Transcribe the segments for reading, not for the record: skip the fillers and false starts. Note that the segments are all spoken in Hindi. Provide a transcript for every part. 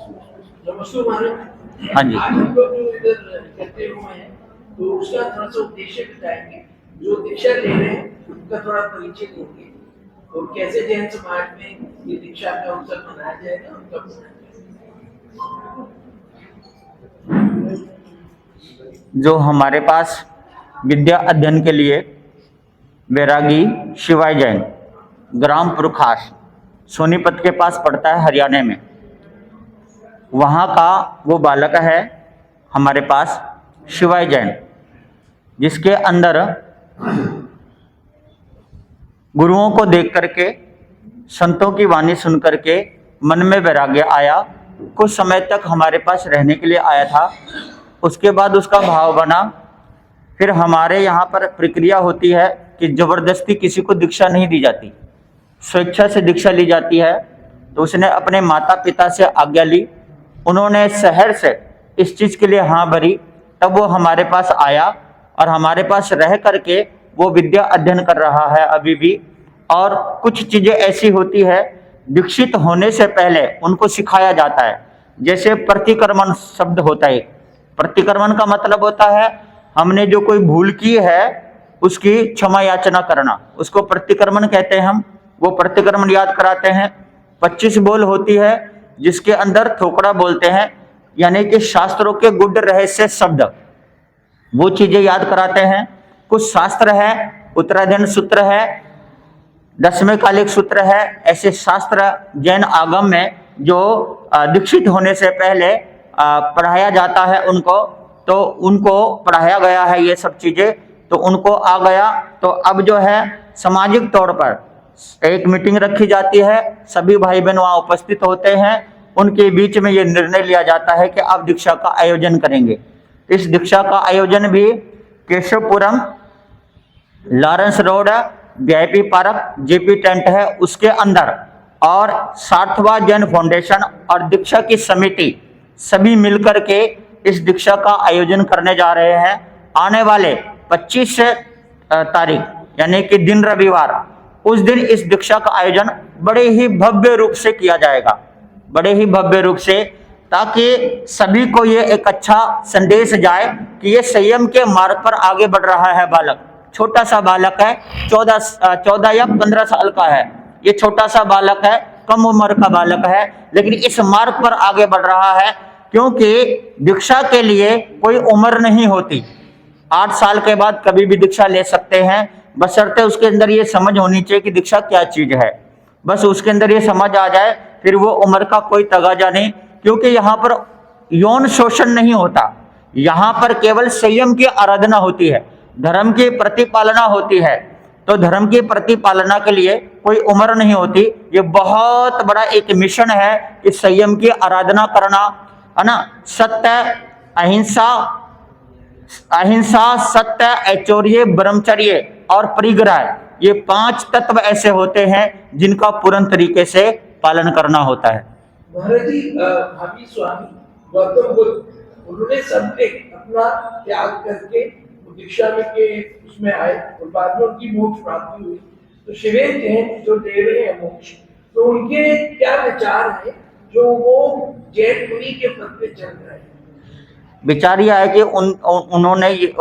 नमस्ते महाराज। हाँ जी। आज हम लोग जो इधर इकट्ठे हुए हैं तो उसका थोड़ा सा उद्देश्य बताएंगे। जो दीक्षा ले रहे हैं उनका थोड़ा परिचय देंगे और कैसे जैन समाज में ये दीक्षा का अवसर मनाया जाएगा उनका जो हमारे पास विद्या अध्ययन के लिए बैरागी शिवाय जैन ग्राम पुरखास सोनीपत के पास पड़ता है, हरियाणा में। वहाँ का वो बालक है हमारे पास शिवाय जैन, जिसके अंदर गुरुओं को देख करके, संतों की वाणी सुन करके मन में वैराग्य आया। कुछ समय तक हमारे पास रहने के लिए आया था। उसके बाद उसका भाव बना। फिर हमारे यहाँ पर प्रक्रिया होती है कि जबरदस्ती किसी को दीक्षा नहीं दी जाती, स्वेच्छा से दीक्षा ली जाती है। तो उसने अपने माता पिता से आज्ञा ली, उन्होंने शहर से इस चीज़ के लिए हाँ भरी, तब वो हमारे पास आया और हमारे पास रह करके वो विद्या अध्ययन कर रहा है अभी भी। और कुछ चीज़ें ऐसी होती है दीक्षित होने से पहले उनको सिखाया जाता है। जैसे प्रतिक्रमण शब्द होता है। प्रतिक्रमण का मतलब होता है हमने जो कोई भूल की है उसकी क्षमा याचना करना, उसको प्रतिक्रमण कहते हैं। हम वो प्रतिक्रमण याद कराते हैं। 25 बोल होती है जिसके अंदर थोकड़ा बोलते हैं, यानी कि शास्त्रों के गुड रहस्य शब्द, वो चीजें याद कराते हैं। कुछ शास्त्र है, उत्तराधीन सूत्र है, 10वें कालिक सूत्र है। ऐसे शास्त्र जैन आगम में जो दीक्षित होने से पहले पढ़ाया जाता है उनको, तो उनको पढ़ाया गया है ये सब चीजें, तो उनको आ गया। तो अब जो है सामाजिक तौर पर एक मीटिंग रखी जाती है, सभी भाई बहन वहाँ उपस्थित होते हैं। उनके बीच में ये निर्णय लिया जाता है कि अब दीक्षा का आयोजन करेंगे। इस दीक्षा का आयोजन भी Keshavpuram, Lawrence road, VIP park, JP tent है उसके अंदर, और सार्थवा जैन फाउंडेशन और दीक्षा की समिति सभी मिलकर के इस दीक्षा का आयोजन करने जा रहे हैं। आने वाले 25 तारीख यानी कि दिन रविवार, उस दिन इस दीक्षा का आयोजन बड़े ही भव्य रूप से किया जाएगा, बड़े ही भव्य रूप से, ताकि सभी को ये एक अच्छा संदेश जाए कि ये संयम के मार्ग पर आगे बढ़ रहा है बालक। छोटा सा बालक है, 14 या 15 साल का है। ये छोटा सा बालक है, कम उम्र का बालक है, लेकिन इस मार्ग पर आगे बढ़ रहा है। क्योंकि दीक्षा के लिए कोई उम्र नहीं होती। 8 साल के बाद कभी भी दीक्षा ले सकते हैं, बशर्ते उसके अंदर ये समझ होनी चाहिए कि दीक्षा क्या चीज है। बस उसके अंदर ये समझ आ जाए, फिर वो उम्र का कोई तगाजा नहीं। क्योंकि यहाँ पर यौन शोषण नहीं होता, यहाँ पर केवल संयम की आराधना होती है, धर्म की प्रतिपालना होती है। तो धर्म की प्रतिपालना के लिए कोई उम्र नहीं होती। ये बहुत बड़ा एक मिशन है कि संयम की आराधना करना, है ना। सत्य, अहिंसा, सत्य, ऐश्वर्य, ब्रह्मचर्य और परिग्रह, ये 5 तत्व ऐसे होते हैं जिनका पूर्ण तरीके से पालन करना होता है। महाराज जी, भावी स्वामी गौतम बुद्ध, उन्होंने सबने अपना त्याग करके दीक्षा में के उसमें आए और बाद में उनकी मोक्ष प्राप्ति हुई। तो शिवेन जैन जो दे रहे हैं मोक्ष, तो उनके क्या विचार है जो वो जैन मुनि के पद पे चल रहे हैं? विचार यह है कि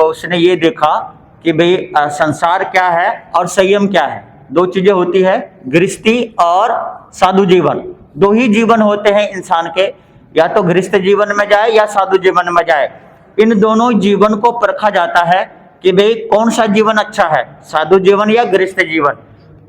उसने ये देखा कि भाई संसार क्या है और संयम क्या है। 2 चीजें होती है, गृहस्थी और साधु जीवन। 2 ही जीवन होते हैं इंसान के, या तो गृहस्थ जीवन में जाए या साधु जीवन में जाए। इन दोनों जीवन को परखा जाता है कि भाई कौन सा जीवन अच्छा है, साधु जीवन या गृहस्थ जीवन।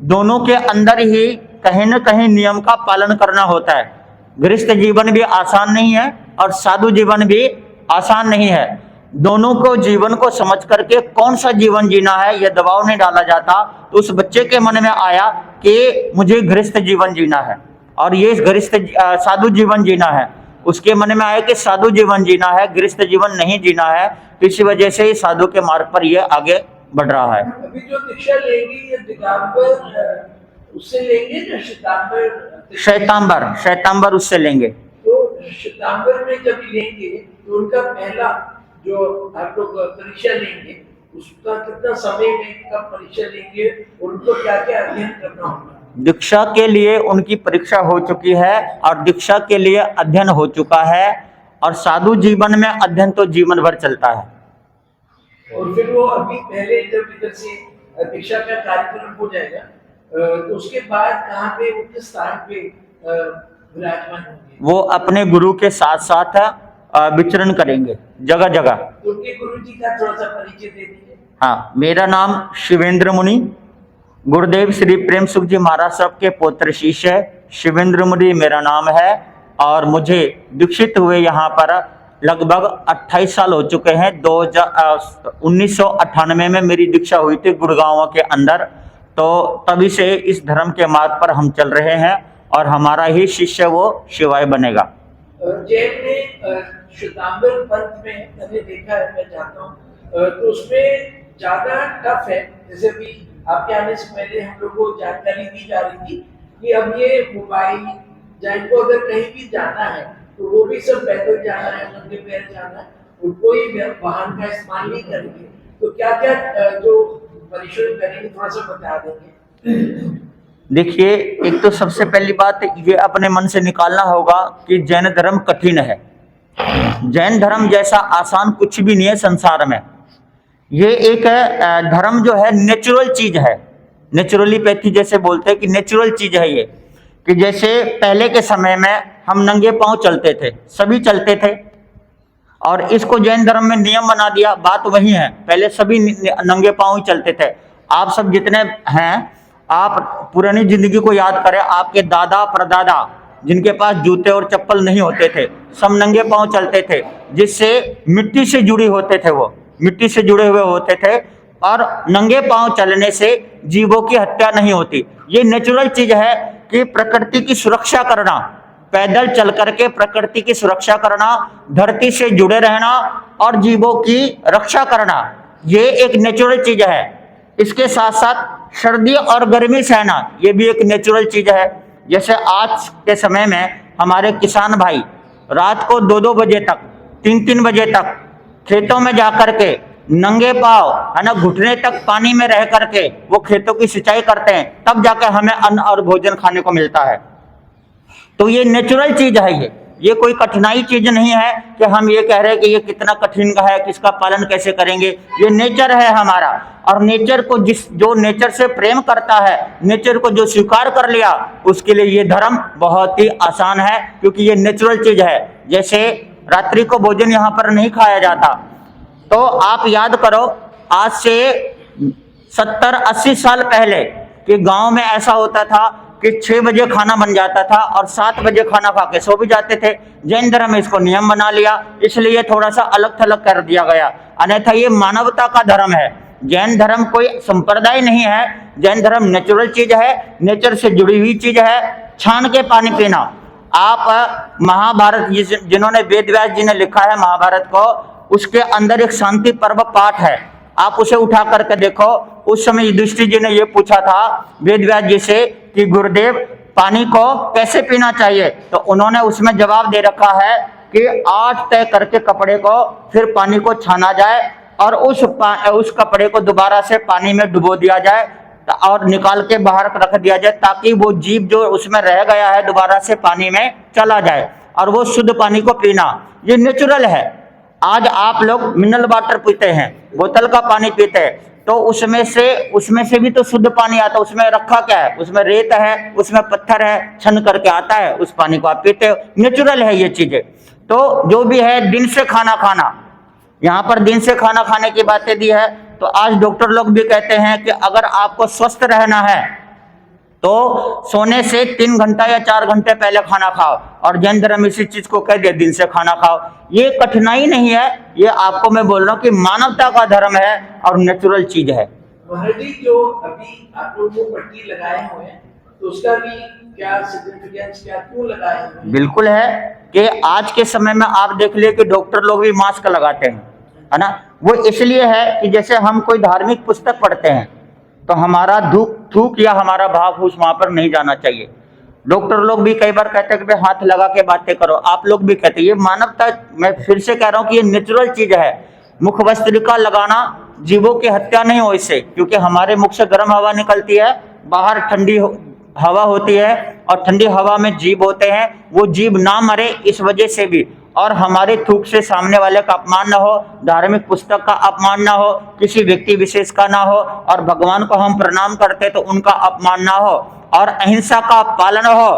दोनों के अंदर ही कहीं न कहीं नियम का पालन करना होता है। गृहस्थ जीवन भी आसान नहीं है और साधु जीवन भी आसान नहीं है। दोनों को जीवन को समझ करके कौन सा जीवन जीना है यह दबाव नहीं डाला जाता। तो उस बच्चे के मन में आया कि मुझे गृहस्थ जीवन जीना है और ये गृहस्थ साधु जीवन जीना है। उसके मन में आया कि साधु जीवन जीना है, गृहस्थ जीवन नहीं जीना है। तो इसी वजह से ही साधु के मार्ग पर ये आगे बढ़ रहा है। अभी जो दीक्षा लेंगे ये दिगंबर उससे लेंगे या श्वेतांबर उससे लेंगे। तो श्वेतांबर में जब लेंगे तो उनका पहला जो आप लोग परीक्षा लेंगे उसका कितना समय में कब परीक्षा लेंगे, उनको क्या क्या अध्ययन करना होगा? दीक्षा के लिए उनकी परीक्षा हो चुकी है और दीक्षा के लिए अध्ययन हो चुका है, और साधु जीवन में अध्ययन तो जीवन भर चलता है। और फिर वो अभी पहले जब इधर से दीक्षा का कार्यक्रम हो जाएगा तो उसके बाद कहाँ पे वो किस स्थान पे विराजमान होंगे? वो अपने गुरु के साथ साथ विचरण करेंगे जगह जगह। तो उनके गुरु जी का थोड़ा सा परिचय दे दीजिए। हाँ, मेरा नाम शिवेंद्र मुनि, गुरुदेव श्री प्रेम सुख जी महाराज साहब के पौत्र शिष्य शिवेंद्र मुनि मेरा नाम है, और मुझे दीक्षित हुए यहाँ पर लगभग 28 साल हो चुके हैं। 1998 में मेरी दीक्षा हुई थी गुड़गांव के अंदर, तो तभी से इस धर्म के मार्ग पर हम चल रहे हैं और हमारा ही शिष्य वो शिवाय बनेगा। जैन में श्वेतांबर पंथ में मैंने देखा है, मैं जानता हूँ, तो उसमें ज्यादा टफ है। जैसे अभी आपके आने से पहले हम लोग को जानकारी दी जा रही थी कि अब ये मोबाइल या इनको अगर कहीं भी जाना है तो वो भी सब पैदल जाना है, नंगे पैर जाना है, और कोई वाहन का इस्तेमाल नहीं करेंगे। तो क्या क्या जो परिश्रम करेंगे थोड़ा सा बता देंगे। देखिए, एक तो सबसे पहली बात ये अपने मन से निकालना होगा कि जैन धर्म कठिन है। जैन धर्म जैसा आसान कुछ भी नहीं है संसार में। ये एक धर्म जो है नेचुरल चीज है, नेचुरलीपैथी जैसे बोलते हैं कि नेचुरल चीज है ये, कि जैसे पहले के समय में हम नंगे पांव चलते थे, सभी चलते थे, और इसको जैन धर्म में नियम बना दिया। बात वही है, पहले सभी नंगे पांव ही चलते थे। आप सब जितने हैं, आप पुरानी जिंदगी को याद करें, आपके दादा परदादा जिनके पास जूते और चप्पल नहीं होते थे, सब नंगे पांव चलते थे, जिससे मिट्टी से जुड़ी होते थे, वो मिट्टी से जुड़े हुए होते थे, और नंगे पांव चलने से जीवों की हत्या नहीं होती। ये नेचुरल चीज है कि प्रकृति की सुरक्षा करना, पैदल चल करके प्रकृति की सुरक्षा करना, धरती से जुड़े रहना और जीवों की रक्षा करना, ये एक नेचुरल चीज है। इसके साथ साथ सर्दी और गर्मी सहना, ये भी एक नेचुरल चीज है। जैसे आज के समय में हमारे किसान भाई रात को 2-2 बजे तक, 3-3 बजे तक खेतों में जा करके नंगे पांव, है ना, घुटने तक पानी में रह करके वो खेतों की सिंचाई करते हैं, तब जाकर हमें अन्न और भोजन खाने को मिलता है। तो ये नेचुरल चीज है, ये कोई कठिनाई चीज नहीं है कि हम ये कह रहे हैं कि ये कितना कठिन का है, किसका पालन कैसे करेंगे। ये नेचर है हमारा, और नेचर को जो नेचर से प्रेम करता है, नेचर को जो स्वीकार कर लिया, उसके लिए ये धर्म बहुत ही आसान है, क्योंकि ये नेचुरल चीज है। जैसे रात्रि को भोजन यहाँ पर नहीं खाया जाता, तो आप याद करो, आज से 70-80 साल पहले कि गांव में ऐसा होता था कि 6 बजे खाना बन जाता था और 7 बजे खाना खा के सो भी जाते थे। जैन धर्म में इसको नियम बना लिया, इसलिए थोड़ा सा अलग थलग कर दिया गया, अन्यथा ये मानवता का धर्म है। जैन धर्म कोई संप्रदाय नहीं है, जैन धर्म नेचुरल चीज है, नेचर से जुड़ी हुई चीज है। छान के पानी पीना, आप महाभारत, जिन्होंने वेद व्यास जी ने लिखा है महाभारत को, उसके अंदर एक शांति पर्व पाठ है, आप उसे उठा करके देखो। उस समय युधिष्ठिर जी ने यह पूछा था वेद व्यास जी से कि गुरुदेव पानी को कैसे पीना चाहिए, तो उन्होंने उसमें जवाब दे रखा है कि 8 तय करके कपड़े को फिर पानी को छाना जाए और उस कपड़े को दोबारा से पानी में डुबो दिया जाए और निकाल के बाहर रख दिया जाए, ताकि वो जीव जो उसमें रह गया है दोबारा से पानी में चला जाए और वो शुद्ध पानी को पीना। ये नेचुरल है। आज आप लोग मिनरल वाटर पीते हैं, बोतल का पानी पीते हैं, तो उसमें से भी तो शुद्ध पानी आता है। उसमें रखा क्या है, उसमें रेत है, उसमें पत्थर है, छन करके आता है, उस पानी को आप पीते हो। नेचुरल है ये चीजें। तो जो भी है, दिन से खाना खाना, यहाँ पर दिन से खाना खाने की बातें दी है। तो आज डॉक्टर लोग भी कहते हैं कि अगर आपको स्वस्थ रहना है तो सोने से 3 घंटा या 4 घंटे पहले खाना खाओ, और जैन धर्म इसी चीज को कह दिया, दिन से खाना खाओ। ये कठिनाई नहीं है, ये आपको मैं बोल रहा हूँ कि मानवता का धर्म है और नेचुरल चीज है। महाराज जी, जो अभी आप लोग को पट्टी लगाए हुए हैं, तो उसका भी क्या सिग्निफिकेंस, क्या क्यों लगाए हुए हैं? बिल्कुल है कि आज के समय में आप देख लिए कि डॉक्टर लोग भी मास्क लगाते हैं, है ना। वो इसलिए है कि जैसे हम कोई धार्मिक पुस्तक पढ़ते हैं तो हमारा थूक या हमारा भाव फूस वहां पर नहीं जाना चाहिए। डॉक्टर लोग भी कई बार कहते हैं कि हाथ लगा के बातें करो, आप लोग भी कहते हैं। ये मानवता, मैं फिर से कह रहा हूं कि ये नेचुरल चीज है। मुख वस्त्रिका लगाना, जीवों की हत्या नहीं हो इससे, क्योंकि हमारे मुख से गर्म हवा निकलती है, बाहर ठंडी हवा होती है और ठंडी हवा में जीव होते हैं, वो जीव ना मरे इस वजह से भी, और हमारे थूक से सामने वाले का अपमान ना हो, धार्मिक पुस्तक का अपमान ना हो, किसी व्यक्ति विशेष का ना हो, और भगवान को हम प्रणाम करते तो उनका अपमान ना हो, और अहिंसा का पालन हो,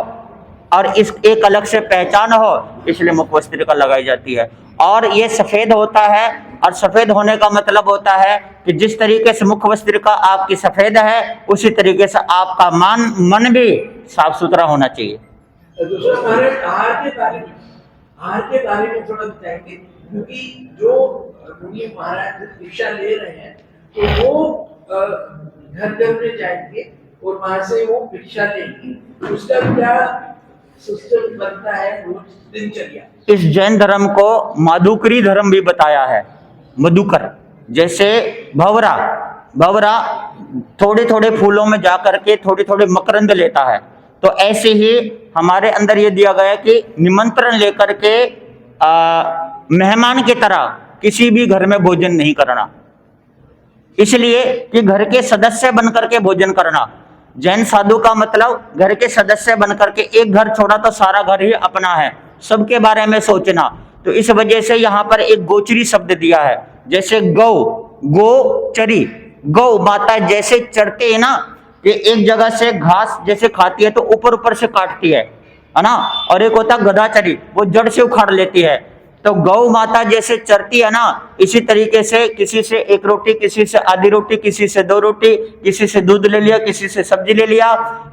और इस एक अलग से पहचान हो, इसलिए मुखवस्त्रिका लगाई जाती है। और ये सफेद होता है, और सफेद होने का मतलब होता है कि जिस तरीके से मुखवस्त्रिका आपकी सफेद है, उसी तरीके से आपका मन भी साफ सुथरा होना चाहिए। दूसरा हमारे आहार के बारे में थोड़ा बताएंगे, क्योंकि जो मुनि महाराज दीक्षा ले रहे हैं तो वो घर घर में जाएंगे और वहां से वो भिक्षा लेंगे, उसका क्या सिस्टम बनता है रोज दिनचर्या? इस जैन धर्म को मधुकरी धर्म भी बताया है, मधुकर। जैसे भवरा थोड़े थोड़े फूलों में जा करके थोड़े थोड़े मकरंद लेता है, तो ऐसे ही हमारे अंदर ये दिया गया है कि निमंत्रण लेकर के मेहमान की तरह किसी भी घर में भोजन नहीं करना, इसलिए कि घर के सदस्य बनकर के भोजन करना। जैन साधु का मतलब घर के सदस्य बनकर के, एक घर छोड़ा तो सारा घर ही अपना है, सबके बारे में सोचना। तो इस वजह से यहाँ पर एक गोचरी शब्द दिया है, जैसे गोचरी, गौ माता जैसे चरते है ना, कि एक जगह से घास जैसे खाती है तो ऊपर ऊपर से काटती है ना, और एक होता गदाचरी, वो जड़ से उखाड़ लेती है। तो गौ माता जैसे चरती है ना, इसी तरीके से किसी से एक रोटी, किसी से आधी रोटी, किसी से 2 रोटी, किसी से दूध ले लिया, किसी से सब्जी ले लिया,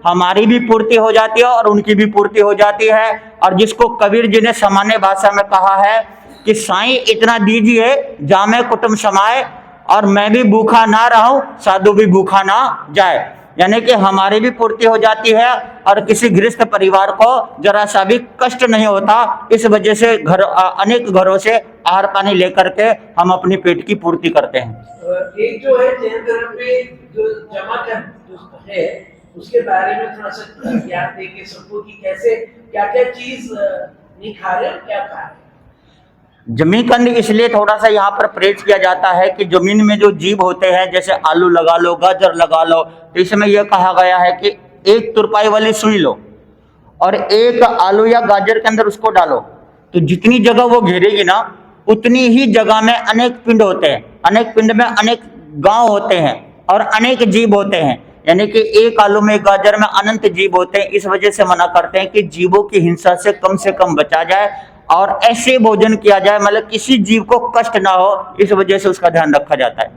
हमारी भी पूर्ति हो जाती है और उनकी भी पूर्ति हो जाती है। और जिसको कबीर जी ने सामान्य भाषा में कहा है कि साईं इतना दीजिए जामे कुटुंब समाए, और मैं भी भूखा ना रहूं, साधु भी भूखा ना जाए, यानी कि हमारी भी पूर्ति हो जाती है और किसी गृहस्थ परिवार को जरा सा भी कष्ट नहीं होता। इस वजह से अनेक घरों से आहार पानी लेकर के हम अपनी पेट की पूर्ति करते हैं। एक जो है जैन धर्म में जो जमाखंड है, उसके बारे में थोड़ा सा ज्ञान देंगे सबको कि कैसे क्या क्या चीज नहीं खा रहे, क्या खा रहे। जमीकंद इसलिए थोड़ा सा यहाँ पर प्रेज किया जाता है कि जमीन में जो जीव होते हैं, जैसे आलू लगा लो, गाजर लगा लो, तो इसमें यह कहा गया है कि 1 तुरपाई वाली सुई लो और एक आलू या गाजर के अंदर उसको डालो, तो जितनी जगह वो घेरेगी ना, उतनी ही जगह में अनेक पिंड होते हैं, अनेक पिंड में अनेक गांव होते हैं और अनेक जीव होते हैं, यानी कि एक आलू में, एक गाजर में अनंत जीव होते हैं। इस वजह से मना करते हैं कि जीवों की हिंसा से कम बचा जाए और ऐसे भोजन किया जाए, मतलब किसी जीव को कष्ट ना हो, इस वजह से उसका ध्यान रखा जाता है।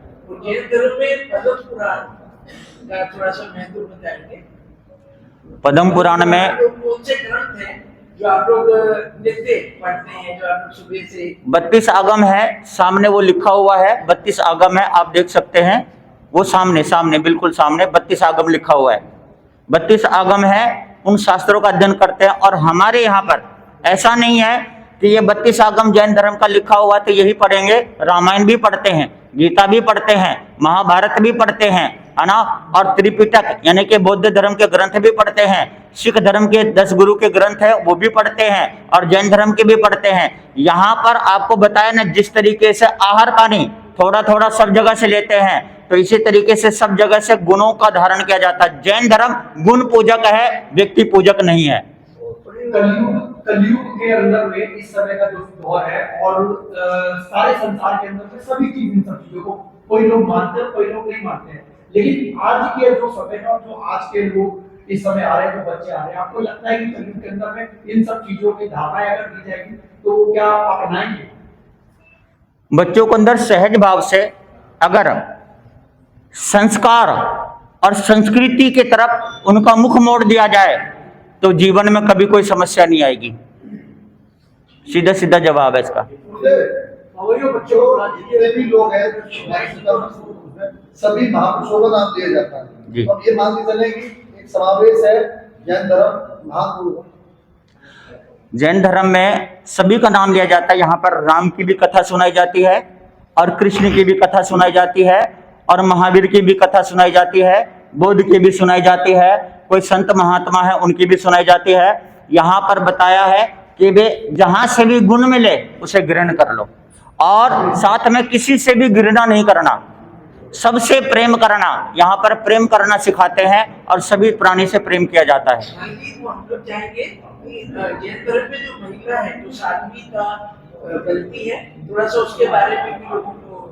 जैन धर्म में पद्म पुराण का थोड़ा सा महत्व बताएंगे। पद्म पुराण में कौन से ग्रंथ हैं जो आप लोग नित्य पढ़ते हैं, जो आप लोग सुबह से? 32 आगम है, सामने वो लिखा हुआ है, 32 आगम है, आप देख सकते हैं, वो सामने बिल्कुल सामने 32 आगम लिखा हुआ है। 32 आगम है, उन शास्त्रों का अध्ययन करते हैं। और हमारे यहाँ पर ऐसा नहीं है कि ये 32 आगम जैन धर्म का लिखा हुआ तो यही पढ़ेंगे, रामायण भी पढ़ते हैं, गीता भी पढ़ते हैं, महाभारत भी पढ़ते हैं, है ना, और त्रिपिटक यानी कि बौद्ध धर्म के ग्रंथ भी पढ़ते हैं, सिख धर्म के 10 गुरु के ग्रंथ है वो भी पढ़ते हैं, और जैन धर्म के भी पढ़ते हैं। यहाँ पर आपको बताया ना, जिस तरीके से आहार पानी थोड़ा थोड़ा सब जगह से लेते हैं, तो इसी तरीके से सब जगह से गुणों का धारण किया जाता है। जैन धर्म गुण पूजक है, व्यक्ति पूजक नहीं है। कलयुग के अंदर में इस समय का जो दौर है और सारे संसार के अंदर में सभी चीज, इन सब चीजों को कोई लोग मानते हैं, कोई लोग नहीं मानते हैं, लेकिन आज के जो समय है और जो आज के लोग इस समय आ रहे हैं, जो बच्चे आ रहे हैं, आपको लगता है कि कलयुग के अंदर में इन सब चीजों की धारणाएं अगर दी जाएगी तो क्या आप अपनाएंगे? बच्चों को अंदर सहज भाव से अगर संस्कार और संस्कृति की तरफ उनका मुख मोड़ दिया जाए तो जीवन में कभी कोई समस्या नहीं आएगी। सीधा सीधा जवाब है इसका। भी लोग हैं, सभी महापुरुषों का नाम दिया जाता है। अब ये मान के चले कि एक समावेश है जैन धर्म महापुरुष। जैन धर्म में सभी का नाम लिया जाता है। यहाँ पर राम की भी कथा सुनाई जाती है और कृष्ण की भी कथा सुनाई जाती है और महावीर की भी कथा सुनाई जाती है, बुद्ध की भी सुनाई जाती है, कोई संत महात्मा है उनकी भी सुनाई जाती है। यहाँ पर बताया है कि वे जहां से भी गुण मिले उसे ग्रहण कर लो और साथ में किसी से भी घृणा नहीं करना। सबसे प्रेम करना, यहाँ पर प्रेम करना सिखाते हैं और सभी प्राणी से प्रेम किया जाता है। गांधी को हम लोग चाहेंगे कि जैन धर्म में जो महिला है, जो साध्वी का गलती है, थोड़ा सा उसके बारे में भी लोगों को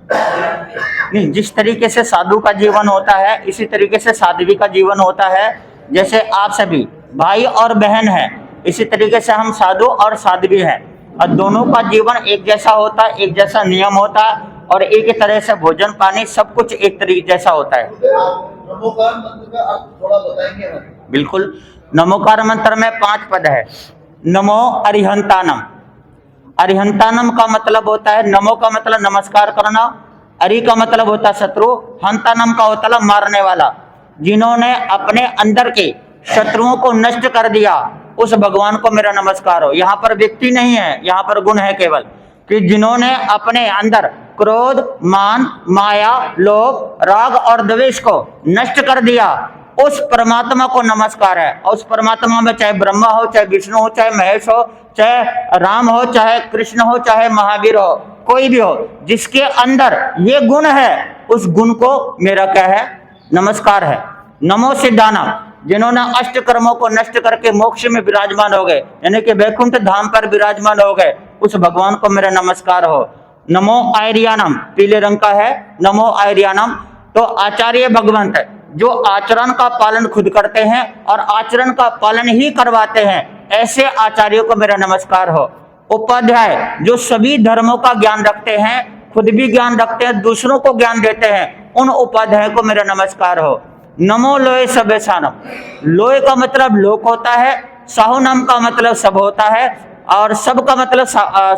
ध्यान दें। नहीं, जिस तरीके से साधु का जीवन होता है इसी तरीके से साध्वी का जीवन होता है। जैसे आप सभी भाई और बहन हैं, इसी तरीके से हम साधु और साध्वी हैं, और दोनों का जीवन एक जैसा होता है, एक जैसा नियम होता है, और एक ही तरह से भोजन पानी सब कुछ एक तरीके जैसा होता है। नमोकार मंत्र का आप थोड़ा बताएंगे हमें? बिल्कुल। नमोकार मंत्र में 5 पद है। नमो अरिहंतानम। अरिहंतानम का मतलब होता है, नमो का मतलब नमस्कार करना, अरि का मतलब होता है शत्रु, हंतानम का होता है मारने वाला। जिन्होंने अपने अंदर के शत्रुओं को नष्ट कर दिया, उस भगवान को मेरा नमस्कार हो। यहाँ पर व्यक्ति नहीं है, यहाँ पर गुण है केवल, कि जिन्होंने अपने अंदर क्रोध, मान, माया, लोभ, राग और द्वेष को नष्ट कर दिया, उस परमात्मा को नमस्कार है। और उस परमात्मा में चाहे ब्रह्मा हो, चाहे विष्णु हो, चाहे महेश हो, चाहे राम हो, चाहे कृष्ण हो, चाहे महावीर हो, कोई भी हो, जिसके अंदर ये गुण है, उस गुण को मेरा क्या है, नमस्कार है। नमो सिद्धानाम, जिन्होंने अष्ट कर्मों को नष्ट करके मोक्ष में विराजमान हो गए, यानी कि वैकुंठ धाम पर विराजमान हो गए, उस भगवान को मेरा नमस्कार हो। नमो आर्यानम, पीले रंग का है, नमो आर्यानम। तो आचार्य भगवंत जो आचरण का पालन खुद करते हैं और आचरण का पालन ही करवाते हैं, ऐसे आचार्यों को मेरा नमस्कार हो। उपाध्याय जो सभी धर्मों का ज्ञान रखते हैं, खुद भी ज्ञान रखते हैं, दूसरों को ज्ञान देते हैं, उन उपाध्याय को मेरा नमस्कार हो। नमो लोय सबेसानम। लोय का मतलब लोक होता है, साहुनम का मतलब सब होता है, और सब का मतलब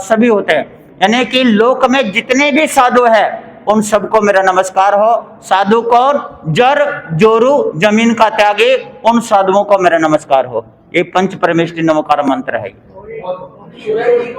सभी होते हैं, यानी कि लोक में जितने भी साधु हैं उन सबको मेरा नमस्कार हो। साधु कौन? जर जोरू जमीन का त्यागी, उन साधुओं को मेरा नमस्कार हो। ये पंच परमेष्टि नमोकार मंत्र है।